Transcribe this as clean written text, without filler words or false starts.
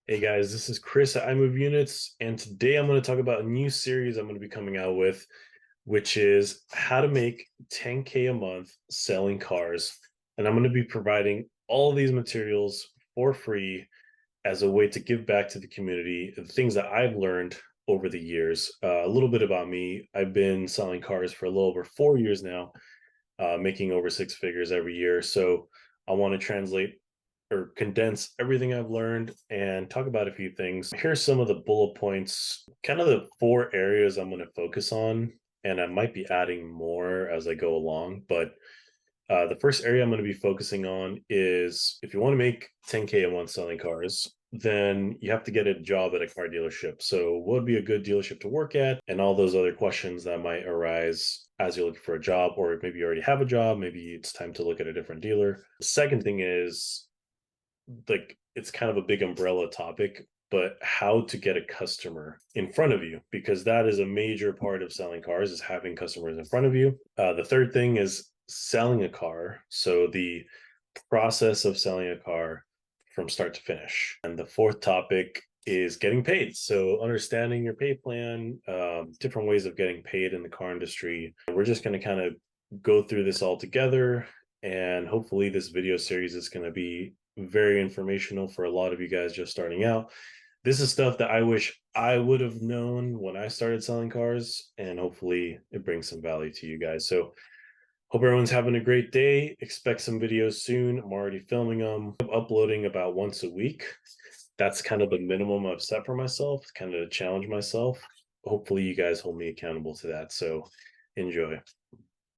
Hey guys, this is Chris at iMove Units, and today I'm going to talk about a new series I'm going to be coming out with, which is how to make 10K a month selling cars. And I'm going to be providing all of these materials for free as a way to give back to the community, the things that I've learned over the years. A little bit about me: I've been selling cars for a little over 4 years now, making over six figures every year. So I want to translate or condense everything I've learned and talk about a few things. Here's some of the bullet points, kind of the four areas I'm going to focus on, and I might be adding more as I go along. But the first area I'm going to be focusing on is if you want to make 10K a month selling cars, then you have to get a job at a car dealership. So, what would be a good dealership to work at? And all those other questions that might arise as you're looking for a job, or maybe you already have a job, maybe it's time to look at a different dealer. The second thing is like it's kind of a big umbrella topic, but how to get a customer in front of you, because that is a major part of selling cars, is having customers in front of you. The third thing is selling a car, so the process of selling a car from start to finish. And the fourth topic is getting paid, so understanding your pay plan, different ways of getting paid in the car industry. We're just going to kind of go through this all together, and hopefully this video series is going to be very informational for a lot of you guys just starting out. This is stuff that I wish I would have known when I started selling cars, and hopefully it brings some value to you guys. So hope everyone's having a great day. Expect some videos soon. I'm already filming them. I'm uploading about once a week. That's kind of the minimum I've set for myself, kind of to challenge myself. Hopefully you guys hold me accountable to that. So enjoy.